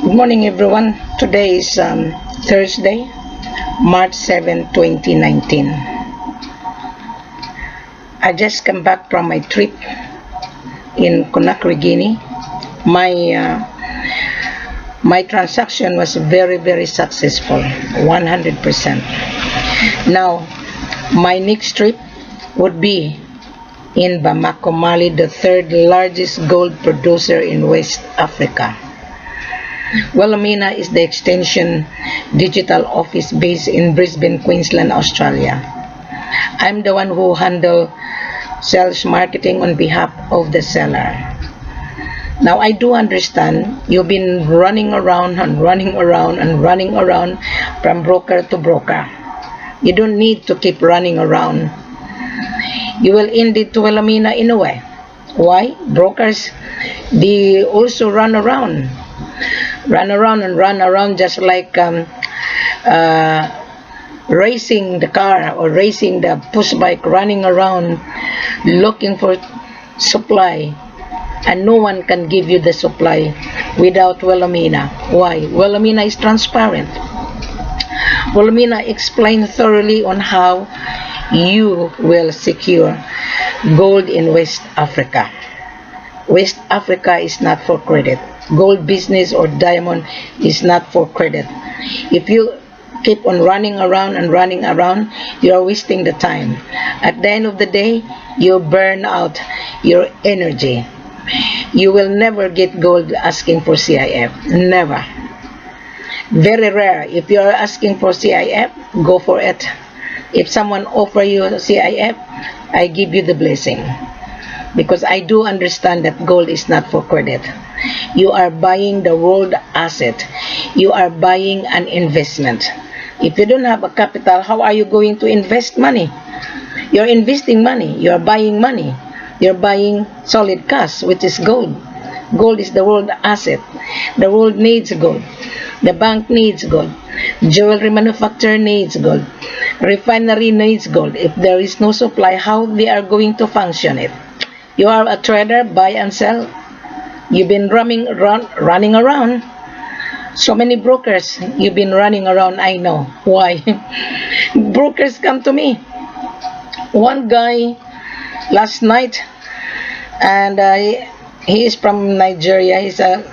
Good morning, everyone. Today is Thursday, March 7, 2019. I just come back from my trip in Conakry, Guinea. My transaction was very successful, 100%. Now, my next trip would be in Bamako, Mali, the third largest gold producer in West Africa. Wilhelmina is the extension digital office based in Brisbane, Queensland, Australia. I'm the one who handle sales marketing on behalf of the seller. Now I do understand you've been running around from broker to broker. You don't need to keep running around. You will end it to Wilhelmina in a way. Why? Brokers, they also run around just like racing the car or racing the push bike, running around looking for supply, and no one can give you the supply without Wilhelmina. Why? Wilhelmina is transparent. Wilhelmina explains thoroughly on how you will secure gold in West Africa. West Africa is not for credit. Gold business or diamond is not for credit. If you keep on running around, you are wasting the time. At the end of the day, you burn out your energy. You will never get gold asking for CIF. Never. Very rare. If you are asking for CIF, go for it. If someone offer you CIF, I give you the blessing. Because I do understand that gold is not for credit. You are buying the world asset. You are buying an investment. If you don't have a capital, how are you going to invest money? You're investing money. You're buying money. You're buying solid cash, which is gold. Gold is the world asset. The world needs gold. The bank needs gold. Jewelry manufacturer needs gold. Refinery needs gold. If there is no supply, how they are going to function it? You are a trader, buy and sell. You've been running around. So many brokers, you've been running around, I know. Why? Brokers come to me. One guy last night, and he is from Nigeria. He's a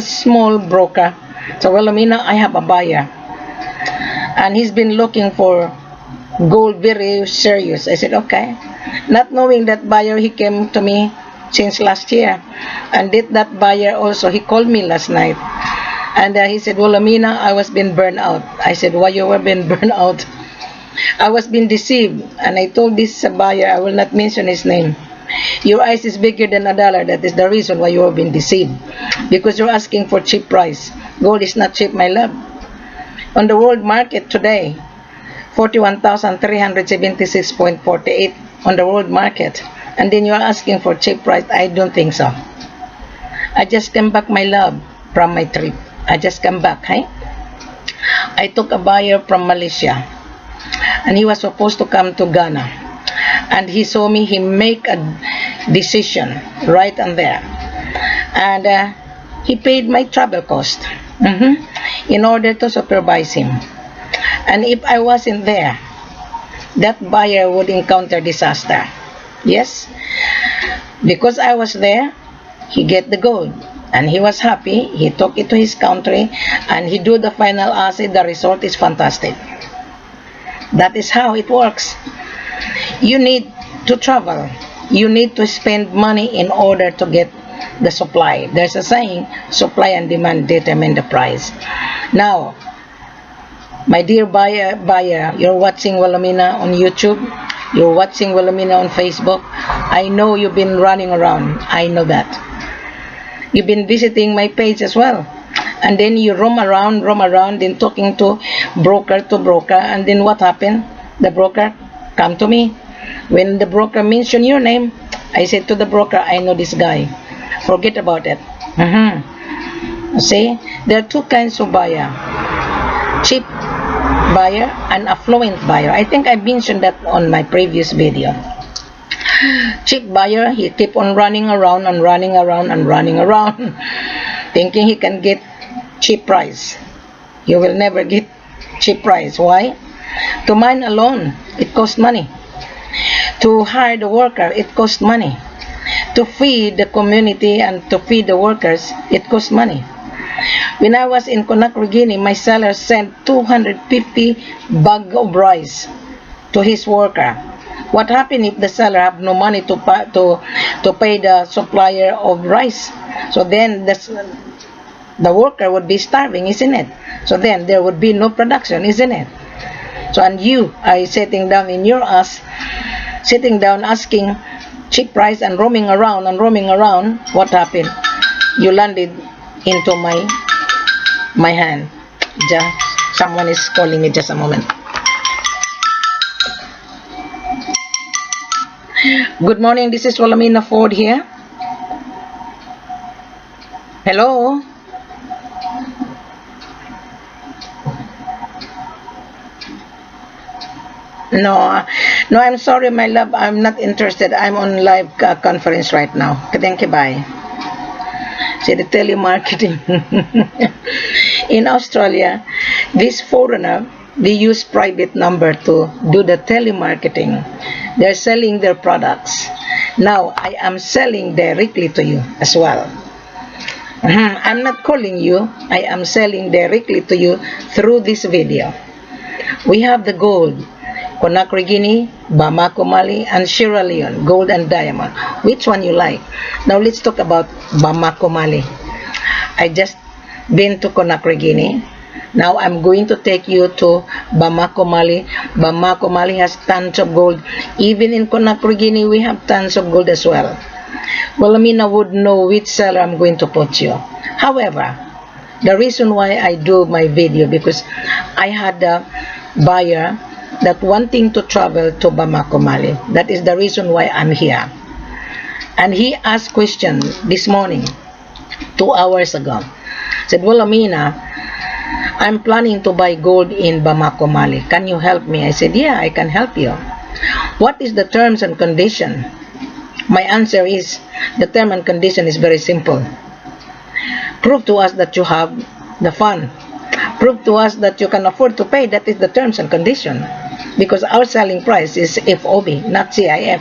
small broker. So, Wilhelmina, I have a buyer. And he's been looking for gold, very serious. I said, okay. Not knowing that buyer, he came to me since last year. And that buyer also, he called me last night. And he said, Wilhelmina, I was being burned out. I said, why you were being burned out? I was being deceived. And I told this buyer, I will not mention his name. Your eyes is bigger than a dollar. That is the reason why you have been deceived. Because you're asking for cheap price. Gold is not cheap, my love. On the world market today, 41,376.48 on the world market. And then you are asking for cheap price. I don't think so. I just came back, my love, from my trip. I just come back, hey? I took a buyer from Malaysia. And he was supposed to come to Ghana. And he saw me, he make a decision right on there. And he paid my travel cost in order to supervise him. And if I wasn't there, that buyer would encounter disaster. Yes? Because I was there, he get the gold. And he was happy. He took it to his country. And he do the final asset. The result is fantastic. That is how it works. You need to travel. You need to spend money in order to get the supply. There's a saying, supply and demand determine the price. Now, my dear buyer, you're watching Wilhelmina on YouTube. You're watching Wilhelmina on Facebook. I know you've been running around. I know that. You've been visiting my page as well. And then you roam around, then talking to broker, and then what happened? The broker come to me. When the broker mentioned your name, I said to the broker, I know this guy. Forget about it. See, there are two kinds of buyer. Cheap buyer and affluent buyer. I think I mentioned that on my previous video. Cheap buyer, he keep on running around, thinking he can get cheap price. You will never get cheap price. Why? To mine alone, it costs money. To hire the worker, it costs money. To feed the community and to feed the workers, it costs money. When I was in Conakry, Guinea, my seller sent 250 bag of rice to his worker. What happened if the seller have no money to pay the supplier of rice? So then the worker would be starving, isn't it? So then there would be no production, isn't it? So and you are sitting down in your ass, sitting down asking cheap price and roaming around. What happened? You landed into my hand. Someone is calling me, just a moment. Good morning, this is Wilhelmina Ford here. Hello? No, I'm sorry, my love. I'm not interested. I'm on live conference right now. Thank you, bye. See, the telemarketing. In Australia, this foreigner, they use private number to do the telemarketing. They're selling their products. Now, I am selling directly to you as well. I'm not calling you. I am selling directly to you through this video. We have the gold. Conakry, Guinea, Bamako, Mali, and Sierra Leone, gold and diamond. Which one you like? Now let's talk about Bamako, Mali. I just been to Conakry, Guinea. Now I'm going to take you to Bamako, Mali. Bamako, Mali has tons of gold. Even in Conakry, Guinea, we have tons of gold as well. Wilhelmina would know which seller I'm going to put you. However, the reason why I do my video, because I had a buyer that wanting to travel to Bamako, Mali. That is the reason why I'm here. And he asked question this morning, 2 hours ago. Said, Wilhelmina, I'm planning to buy gold in Bamako, Mali. Can you help me? I said, yeah, I can help you. What is the terms and condition? My answer is, the term and condition is very simple. Prove to us that you have the fund. Prove to us that you can afford to pay. That is the terms and condition. Because our selling price is FOB, not CIF.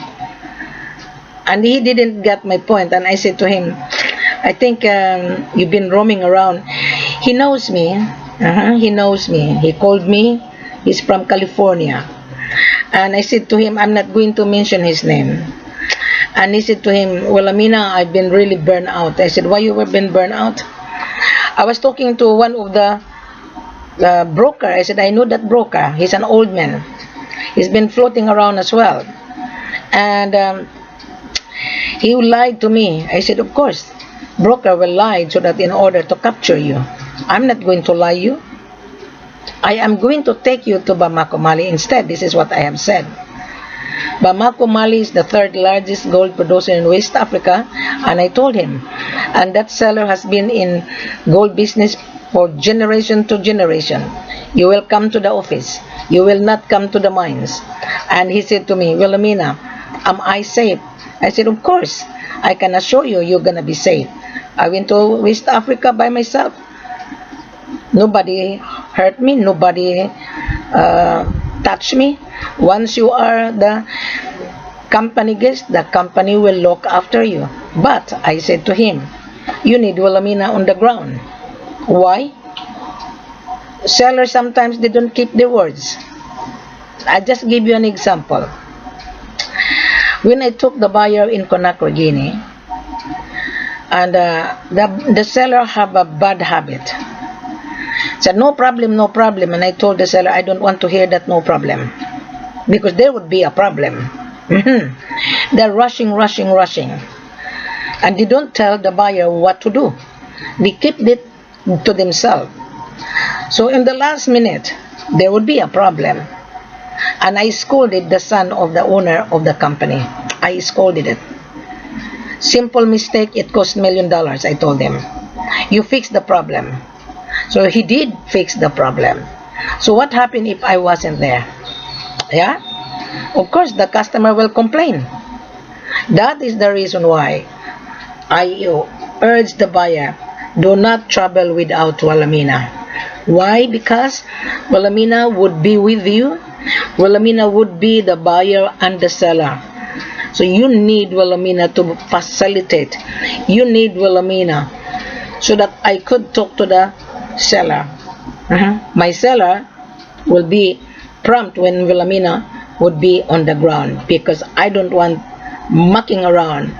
And he didn't get my point. And I said to him, I think you've been roaming around. He knows me. He knows me. He called me. He's from California. And I said to him, I'm not going to mention his name. And he said to him, Wilhelmina, I've been really burned out. I said, why you were been burned out? I was talking to one of the broker. I said, I know that broker. He's an old man. He's been floating around as well. And he lied to me. I said, of course, broker will lie so that in order to capture you. I'm not going to lie you. I am going to take you to Bamako, Mali instead. This is what I have said. Bamako, Mali is the third largest gold producer in West Africa. And I told him, and that seller has been in gold business for generation to generation. You will come to the office. You will not come to the mines. And he said to me, Wilhelmina, am I safe? I said, of course. I can assure you, you're going to be safe. I went to West Africa by myself. Nobody hurt me. Nobody touched me. Once you are the company guest, the company will look after you. But I said to him, you need Wilhelmina on the ground. Why? Sellers sometimes they don't keep their words. I just give you an example. When I took the buyer in Conakry, Guinea, and the seller have a bad habit. Said no problem, no problem, and I told the seller I don't want to hear that no problem, because there would be a problem. They're rushing, and they don't tell the buyer what to do. They keep it to themselves. So in the last minute, there would be a problem. And I scolded the son of the owner of the company. I scolded it. Simple mistake, it cost $1 million, I told him. You fix the problem. So he did fix the problem. So what happened if I wasn't there? Yeah? Of course, the customer will complain. That is the reason why I urge the buyer, do not travel without Wilhelmina. Why? Because Wilhelmina would be with you. Wilhelmina would be the buyer and the seller. So you need Wilhelmina to facilitate. You need Wilhelmina so that I could talk to the seller. My seller will be prompt when Wilhelmina would be on the ground, because I don't want mucking around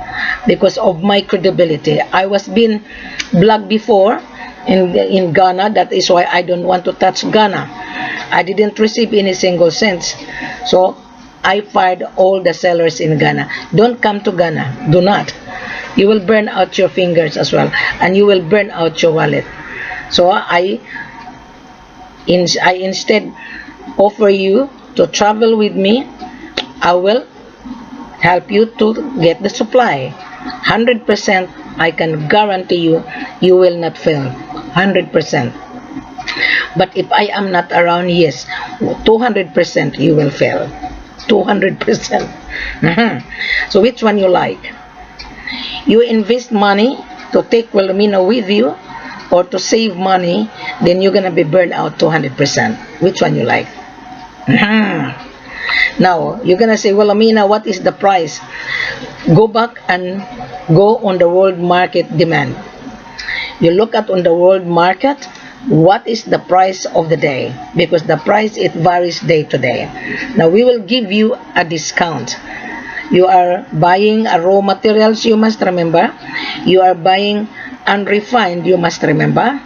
because of my credibility. I was being blocked before in Ghana. That is why I don't want to touch Ghana. I didn't receive any single cent. So I fired all the sellers in Ghana. Don't come to Ghana. Do not. You will burn out your fingers as well, and you will burn out your wallet. So I instead offer you to travel with me. I will help you to get the supply. 100%, I can guarantee you, you will not fail. 100%. But if I am not around, yes, 200% you will fail. 200%. So which one you like? You invest money to take Wilhelmina with you, or to save money, then you're gonna be burned out 200%. Which one you like? Now you're gonna say, Wilhelmina, what is the price? Go back and go on the world market demand. You look at on the world market, what is the price of the day, because the price, it varies day to day. Now we will give you a discount. You are buying a raw materials, you must remember. You are buying unrefined, you must remember.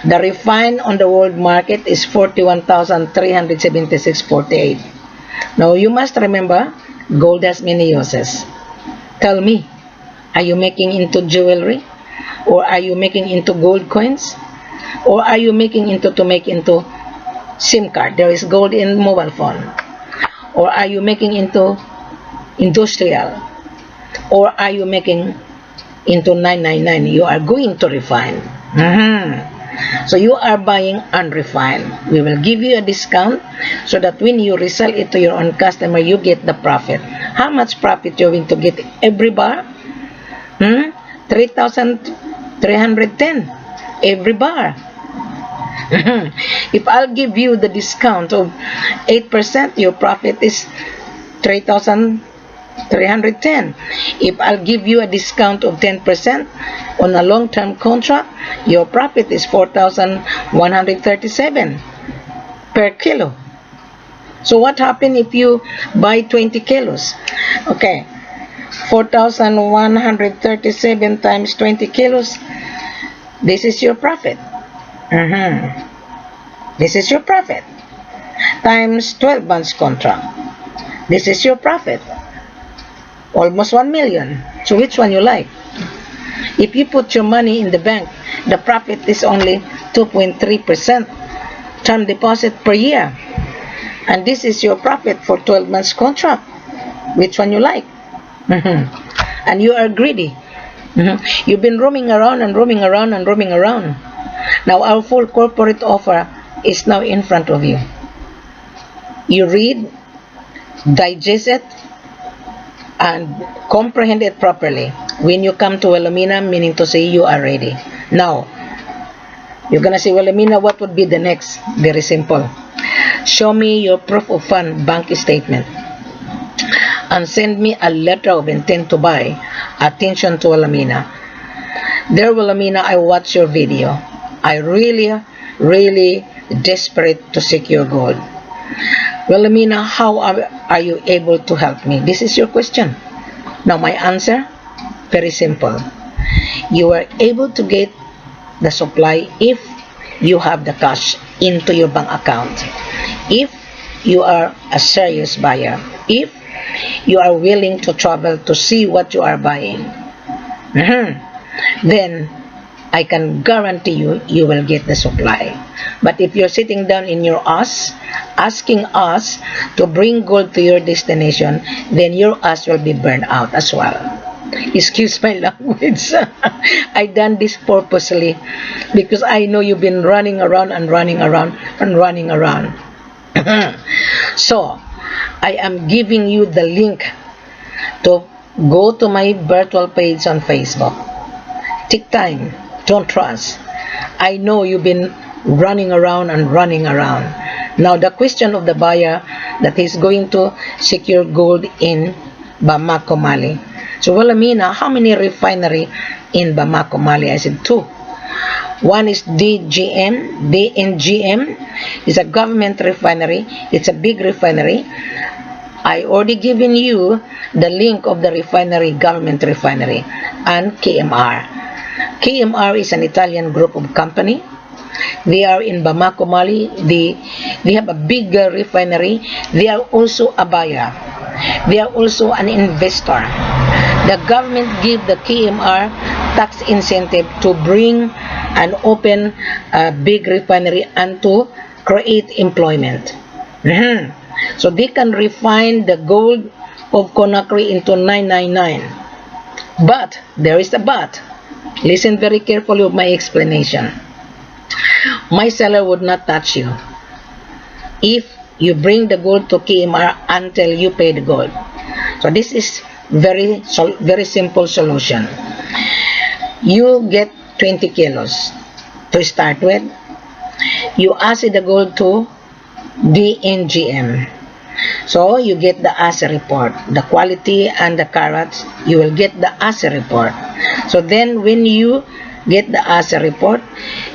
The refined on the world market is 41,376.48. Now you must remember, gold has many uses. Tell me, are you making into jewelry, or are you making into gold coins, or are you making into to make into SIM card? There is gold in mobile phone. Or are you making into industrial, or are you making into 999? You are going to refine. So you are buying unrefined. We will give you a discount so that when you resell it to your own customer, you get the profit. How much profit you're going to get every bar? 3,310 every bar. If I'll give you the discount of 8%, your profit is 3,310. If I'll give you a discount of 10% on a long-term contract, your profit is 4,137 per kilo. So what happens if you buy 20 kilos? Okay, 4,137 times 20 kilos. This is your profit. This is your profit. Times 12 months contract. This is your profit. Almost 1 million. So which one you like? If you put your money in the bank, the profit is only 2.3% term deposit per year. And this is your profit for 12 months contract. Which one you like? And you are greedy. You've been roaming around and roaming around and roaming around. Now our full corporate offer is now in front of you. You read, digest it, and comprehend it properly. When you come to Wilhelmina, meaning to say you are ready. Now, you're gonna say, Wilhelmina, what would be the next? Very simple. Show me your proof of fund bank statement, and send me a letter of intent to buy. Attention to Wilhelmina. Dear Wilhelmina, I watch your video. I really desperate to secure gold. Wilhelmina, how are you able to help me? This is your question. Now my answer, very simple. You are able to get the supply if you have the cash into your bank account. If you are a serious buyer. If you are willing to travel to see what you are buying. Then I can guarantee you, you will get the supply. But if you're sitting down in your ass, asking us to bring gold to your destination, then your ass will be burned out as well. Excuse my language. I done this purposely because I know you've been running around and running around and running around. So, I am giving you the link to go to my virtual page on Facebook. Take time Don't trust. I know you've been running around and running around. Now the question of the buyer that is going to secure gold in Bamako, Mali. So Wilhelmina, how many refinery in Bamako, Mali? I said 2. One is DNGM is a government refinery. It's a big refinery. I already given you the link of the refinery, government refinery, and KMR. KMR is an Italian group of company. They are in Bamako, Mali. They have a big refinery. They are also a buyer. They are also an investor. The government give the KMR tax incentive to bring and open a big refinery and to create employment. So they can refine the gold of Conakry into 999. But there is a but. Listen very carefully of my explanation. My seller would not touch you if you bring the gold to KMR until you pay the gold. So this is very simple solution. You get 20 kilos to start with. You acid the gold to DNGM. So you get the assay report, the quality and the carats. You will get the assay report. So then when you get the assay report,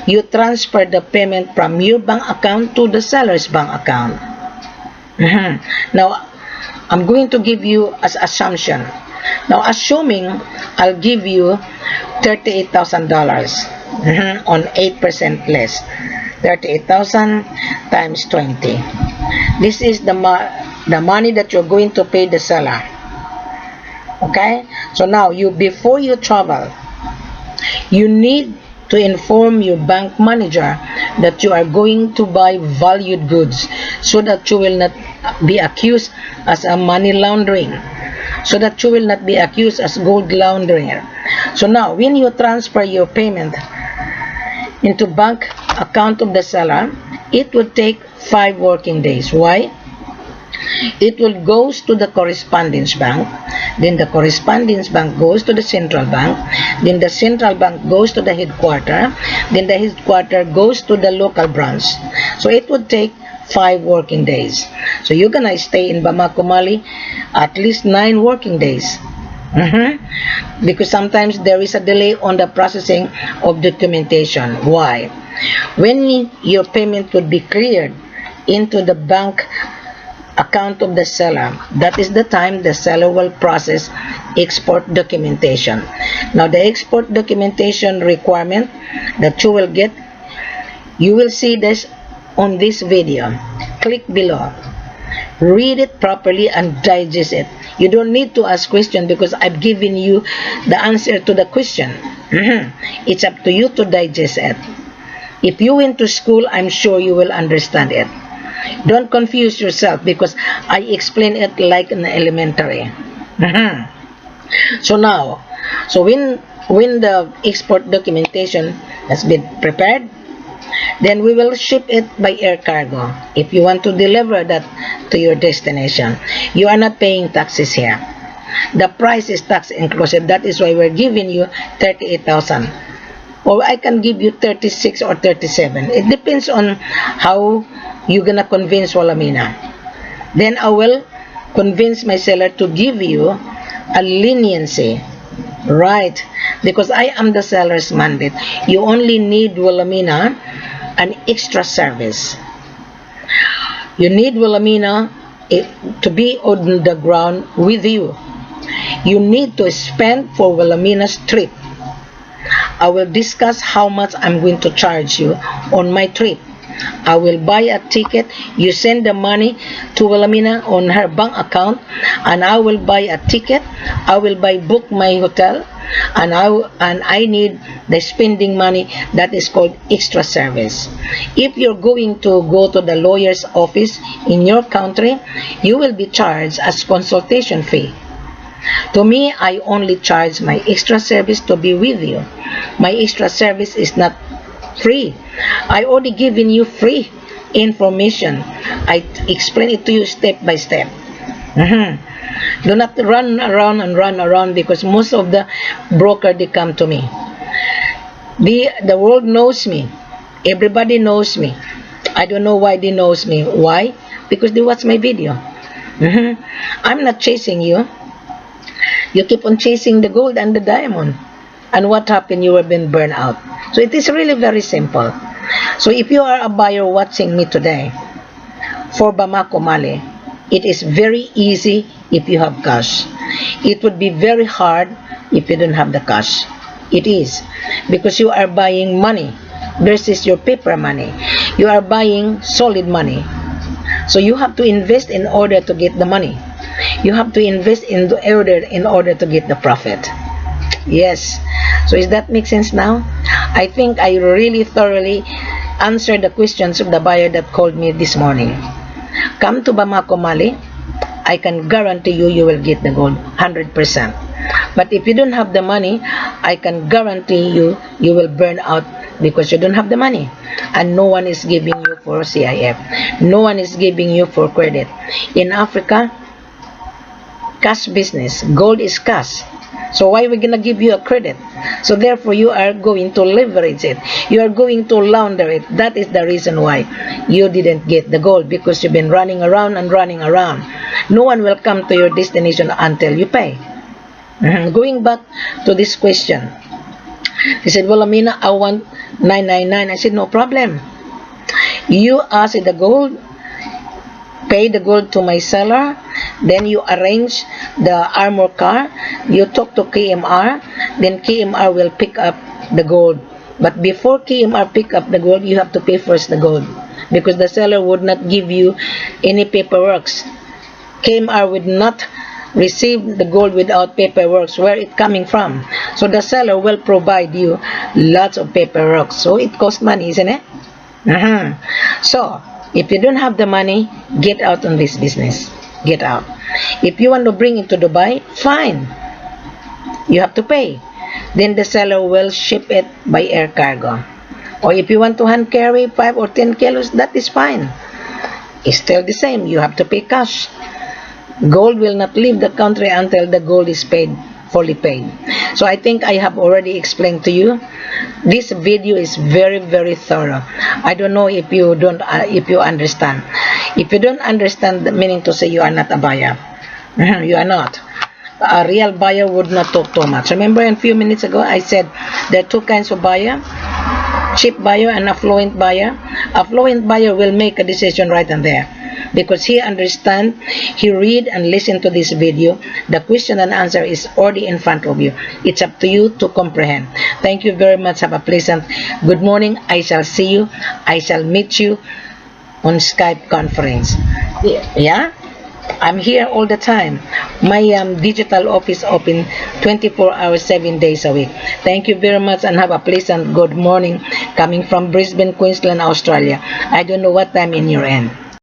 you transfer the payment from your bank account to the seller's bank account. Now I'm going to give you as assumption. Now assuming I'll give you $38,000 on 8% less. 38,000 times 20. This is the money that you're going to pay the seller. Okay? So now before you travel, you need to inform your bank manager that you are going to buy valued goods so that you will not be accused as a money laundering, so that you will not be accused as gold laundering. So now when you transfer your payment into bank account of the seller, it will take 5 working days. Why? It will goes to the correspondence bank, then the correspondence bank goes to the central bank, then the central bank goes to the headquarter, then the headquarter goes to the local branch. So it would take 5 working days. So you're gonna stay in Bamako, Mali at least 9 working days. Because sometimes there is a delay on the processing of documentation. Why? When your payment would be cleared into the bank account of the seller, that is the time the seller will process export documentation. Now the export documentation requirement that you will get, you will see this on this video. Click below, read it properly and digest it. You don't need to ask questions because I've given you the answer to the question. It's up to you to digest it. If you went to school, I'm sure you will understand it. Don't confuse yourself because I explain it like an elementary. So now, when the export documentation has been prepared, then we will ship it by air cargo. If you want to deliver that to your destination, you are not paying taxes here. The price is tax inclusive. That is why we're giving you 38,000. Or I can give you 36 or 37. It depends on how you're gonna convince Wilhelmina. Then I will convince my seller to give you a leniency, right? Because I am the seller's mandate. You only need, Wilhelmina, an extra service. You need, Wilhelmina, to be on the ground with you. You need to spend for Wilhelmina's trip. I will discuss how much I'm going to charge you on my trip. I will buy a ticket. You send the money to Wilhelmina on her bank account, and I will buy a ticket. I will book my hotel, and I need the spending money that is called extra service. If you're going to go to the lawyer's office in your country, you will be charged as consultation fee. To me, I only charge my extra service to be with you. My extra service is not free. I already given you free information. I explain it to you step by step. Do not run around because most of the broker, they come to me. The world knows me. Everybody knows me. I don't know why they knows me. Why? Because they watch my video. I'm not chasing you. You keep on chasing the gold and the diamond. And what happened? You have been burned out. So it is really very simple. So if you are a buyer watching me today for Bamako Mali, it is very easy if you have cash. It would be very hard if you don't have the cash. It is. Because you are buying money versus your paper money. You are buying solid money. So you have to invest in order to get the money. You have to invest in order to get the profit. Yes. So does that make sense now? I think I really thoroughly answered the questions of the buyer that called me this morning. Come to Bamako Mali. I can guarantee you will get the gold 100%. But if you don't have the money, I can guarantee you will burn out because you don't have the money. And no one is giving you for CIF. No one is giving you for credit. In Africa, cash business. Gold is cash. So why are we going to give you a credit? So therefore, you are going to leverage it. You are going to launder it. That is the reason why you didn't get the gold, because you've been running around and running around. No one will come to your destination until you pay. Going back to this question, he said, well, Amina, I want 999. I said, no problem. You ask the gold, pay the gold to my seller, then you arrange the armor car, you talk to KMR, then KMR will pick up the gold. But before KMR pick up the gold, you have to pay first the gold, because the seller would not give you any paperwork. KMR would not receive the gold without paperwork. Where it coming from? So the seller will provide you lots of paperwork. So it costs money, isn't it? So if you don't have the money, get out on this business. Get out. If you want to bring it to Dubai, fine. You have to pay. Then the seller will ship it by air cargo. Or if you want to hand carry 5 or 10 kilos, that is fine. It's still the same. You have to pay cash. Gold will not leave the country until the gold is paid, fully paid. So I think I have already explained to you. This video is very, very thorough. I don't know if you don't, if you understand. If you don't understand, the meaning to say you are not a buyer. You are not. A real buyer would not talk too much. Remember, a few minutes ago, I said there are two kinds of buyer: cheap buyer and affluent buyer. Affluent buyer will make a decision right and there, because he understand, he read and listen to this video. The question and answer is already in front of you. It's up to you to comprehend. Thank you very much. Have a pleasant good morning. I shall see you. I shall meet you on Skype conference. Yeah? I'm here all the time. My digital office open 24 hours, 7 days a week. Thank you very much and have a pleasant good morning coming from Brisbane, Queensland, Australia. I don't know what time in your end.